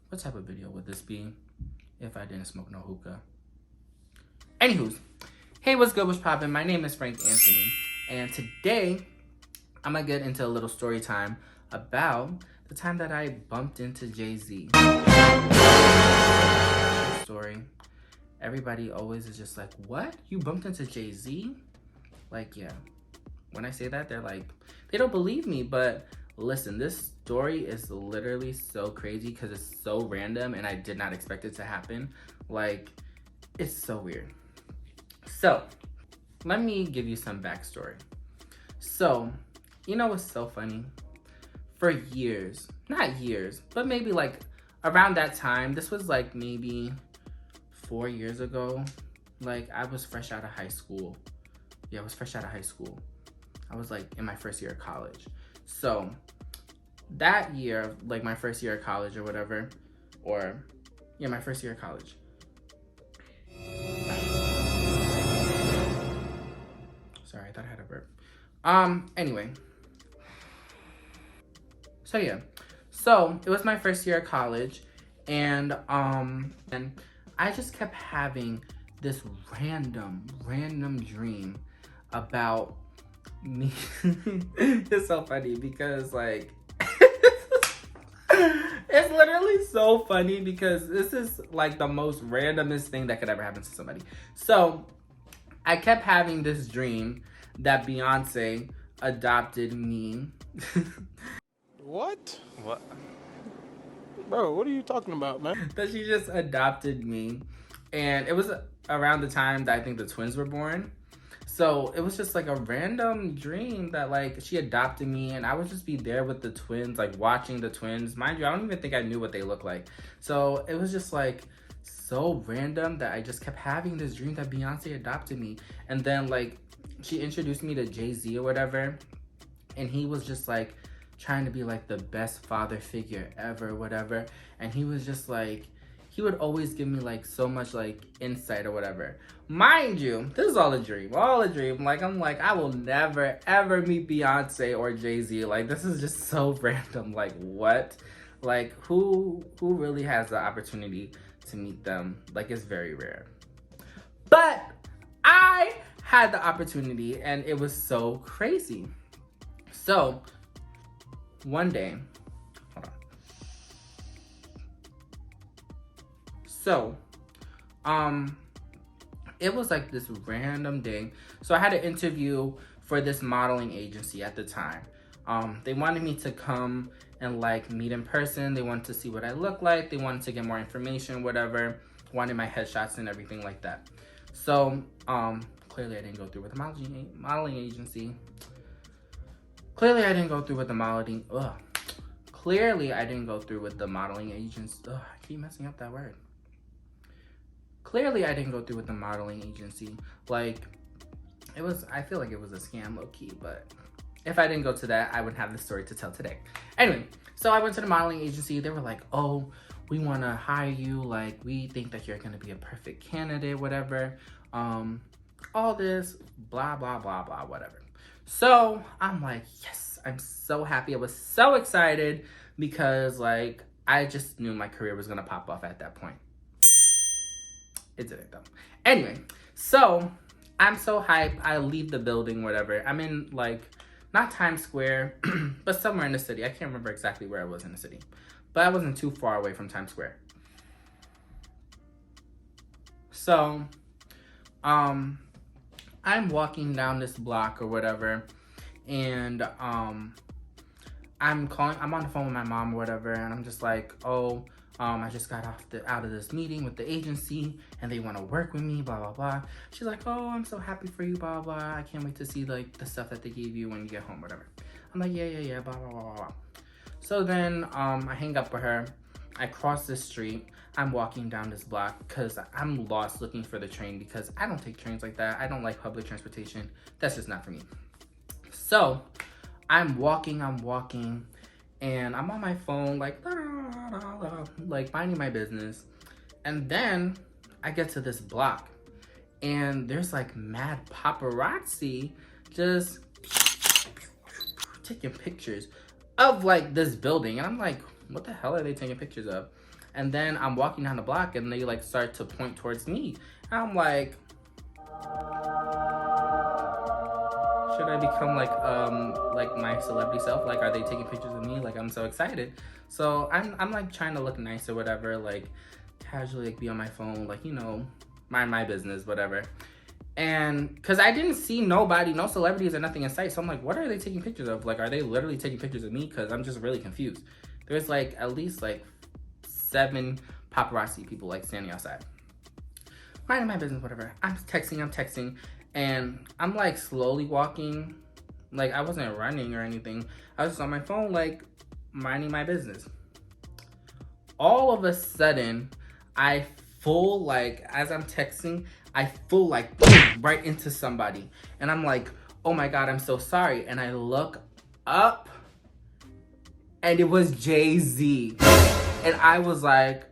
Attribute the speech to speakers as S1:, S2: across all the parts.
S1: What type of video would this be if I didn't smoke no hookah? Anywho's, hey, what's good, what's poppin'? My name is Frank Anthony, and today I'm gonna get into a little story time about the time that I bumped into Jay-Z. Story. Everybody always is just like, what? You bumped into Jay-Z? Like, yeah. When I say that, they're like, they don't believe me, but listen, this story is literally so crazy because it's so random and I did not expect it to happen. Like, it's so weird. So, let me give you some backstory. So, you know what's so funny? For years, not years, but maybe like around that time, this was like maybe 4 years ago. Like, I was fresh out of high school. Yeah, I was fresh out of high school. I was like in my first year of college. So that year, like my first year of college or whatever, or yeah, my first year of college. Sorry, I thought I had a burp. Anyway. So yeah. So it was my first year of college, and I just kept having this random dream about me. It's so funny because like it's literally so funny because this is like the most randomest thing that could ever happen to somebody. So I kept having this dream that Beyonce adopted me.
S2: What?
S1: What?
S2: Bro, what are you talking about, man?
S1: That she just adopted me. And it was around the time that I think the twins were born. So it was just like a random dream that like she adopted me and I would just be there with the twins, like watching the twins. Mind you, I don't even think I knew what they looked like. So it was just like so random that I just kept having this dream that Beyonce adopted me. And then like she introduced me to Jay-Z or whatever. And he was just like trying to be like the best father figure ever, whatever. And he was just like, he would always give me like so much like insight or whatever. Mind you, this is all a dream, all a dream. Like, I'm like, I will never ever meet Beyonce or Jay-Z. Like, this is just so random. Like, what? Like, who really has the opportunity to meet them? Like, it's very rare. But I had the opportunity and it was so crazy. So, one day, hold on. So, it was like this random day. So I had an interview for this modeling agency at the time. They wanted me to come and like meet in person. They wanted to see what I look like. They wanted to get more information, whatever. Wanted my headshots and everything like that. So, clearly I didn't go through with the modeling agency. Clearly I didn't go through with the modeling. Clearly I didn't go through with the modeling agency. I keep messing up that word. Clearly I didn't go through with the modeling agency. Like, it was, I feel like it was a scam low-key, but if I didn't go to that, I wouldn't have the story to tell today. Anyway, so I went to the modeling agency. They were like, oh, we want to hire you. Like, we think that you're going to be a perfect candidate, whatever. All this, blah, blah, blah, blah, whatever. So I'm like, yes, I'm so happy. I was so excited because like, I just knew my career was going to pop off at that point. It didn't though. Anyway, so I'm so hyped. I leave the building, whatever. I'm in like, not Times Square, but somewhere in the city. I can't remember exactly where I was in the city, but I wasn't too far away from Times Square. So, I'm walking down this block or whatever, and I'm on the phone with my mom or whatever, and I'm just like, oh, I just got out of this meeting with the agency and they want to work with me, blah, blah, blah. She's like, oh, I'm so happy for you, blah, blah, blah. I can't wait to see like the stuff that they gave you when you get home, whatever. I'm like, yeah, blah, blah, blah, blah, blah. So then I hang up with her. I cross the street. I'm walking down this block because I'm lost looking for the train because I don't take trains like that. I don't like public transportation. That's just not for me. So I'm walking, and I'm on my phone, like minding my business. And then I get to this block, and there's like mad paparazzi just taking pictures of like this building. And I'm like, what the hell are they taking pictures of? And then I'm walking down the block and they like start to point towards me. And I'm like, should I become like my celebrity self? Like, are they taking pictures of me? Like, I'm so excited. So I'm like trying to look nice or whatever, like casually like be on my phone, like, you know, mind my business, whatever. And because I didn't see nobody, no celebrities or nothing in sight. So I'm like, what are they taking pictures of? Like, are they literally taking pictures of me? Because I'm just really confused. There's like at least like 7 paparazzi people like standing outside. Minding my business, whatever. I'm texting. And I'm like slowly walking. Like, I wasn't running or anything. I was just on my phone, like minding my business. All of a sudden, I full like, as I'm texting, I full like boom, right into somebody. And I'm like, oh my God, I'm so sorry. And I look up and it was Jay-Z. And I was like,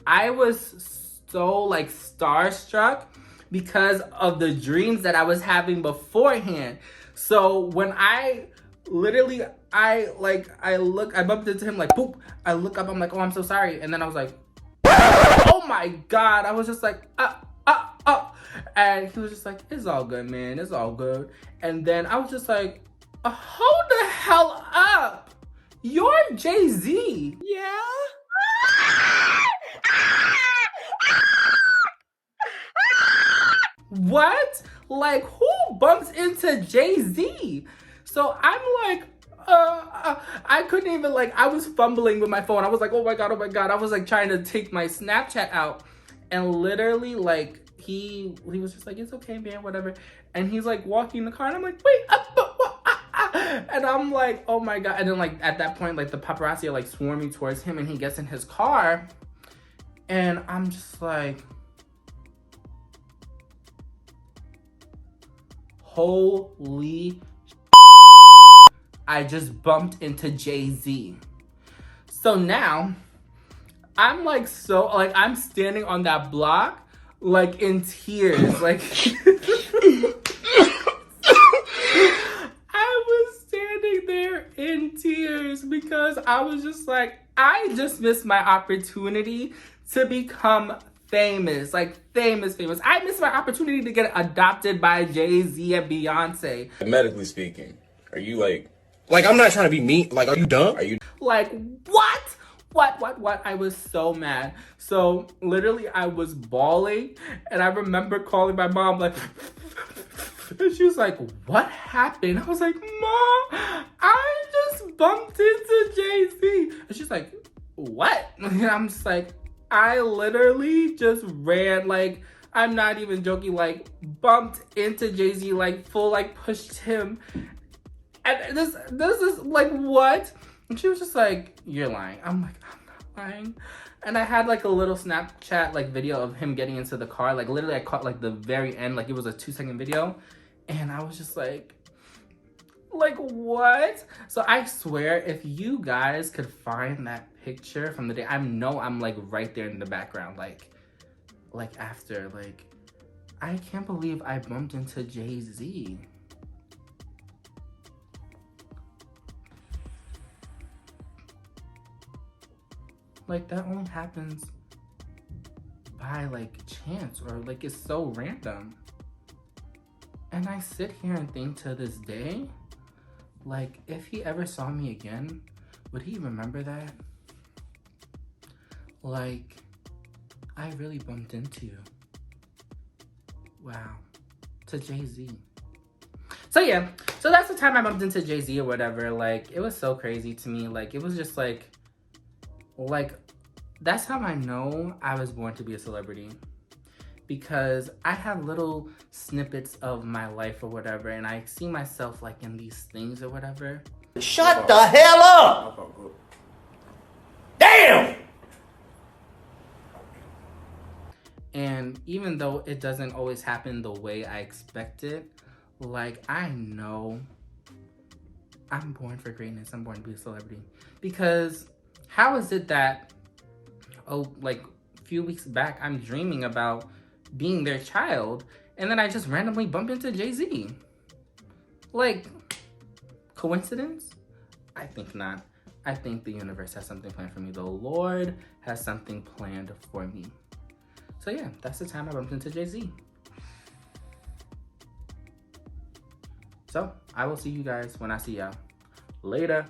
S1: I was so like starstruck because of the dreams that I was having beforehand. So when I literally, I bumped into him like, boop. I look up, I'm like, oh, I'm so sorry. And then I was like, oh my God. I was just like, And he was just like, it's all good, man. It's all good. And then I was just like, hold the hell up. You're Jay-Z.
S2: Yeah?
S1: What? Like, who bumps into Jay-Z? So I'm like, I couldn't even, like, I was fumbling with my phone. I was like, oh my God. I was like trying to take my Snapchat out. And literally, like, he was just like, it's okay, man, whatever. And he's like walking the car and I'm like, wait, and I'm like, oh my God. And then like at that point, like the paparazzi are like swarming towards him and he gets in his car. And I'm just like, holy I just bumped into Jay-Z. So now I'm like, so like I'm standing on that block like in tears, like I was standing there in tears because I was just like, I just missed my opportunity to become famous, like famous. I missed my opportunity to get adopted by Jay-Z and Beyonce.
S3: Medically speaking, are you like
S2: I'm not trying to be mean. Like, are you dumb?
S3: Are you
S1: like, what? What? I was so mad. So literally I was bawling and I remember calling my mom like, and she was like, what happened? I was like, Mom, I just bumped into Jay-Z. And she's like, what? And I'm just like, I literally just ran, like, I'm not even joking, like, bumped into Jay-Z, like, full, like, pushed him. And this is, like, what? And she was just like, you're lying. I'm like, I'm not lying. And I had, like, a little Snapchat, like, video of him getting into the car. Like, literally, I caught, like, the very end. Like, it was a 2-second video. And I was just like, what? So I swear, if you guys could find that picture from the day, I know I'm like right there in the background, like after, like, I can't believe I bumped into Jay-Z. Like, that only happens by like chance, or like it's so random. And I sit here and think to this day, like, if he ever saw me again, would he remember that? Like, I really bumped into you. Wow. To Jay-Z. So yeah, so that's the time I bumped into Jay-Z or whatever. Like, it was so crazy to me. Like, it was just like, that's how I know I was born to be a celebrity. Because I have little snippets of my life or whatever, and I see myself like in these things or whatever.
S4: Shut the hell up! Damn!
S1: And even though it doesn't always happen the way I expect it, like, I know I'm born for greatness. I'm born to be a celebrity. Because how is it that, like a few weeks back, I'm dreaming about being their child, and then I just randomly bump into Jay-Z? Like, coincidence? I think not. I think the universe has something planned for me. The Lord has something planned for me. So yeah, that's the time I bumped into Jay-Z. So I will see you guys when I see y'all. Later.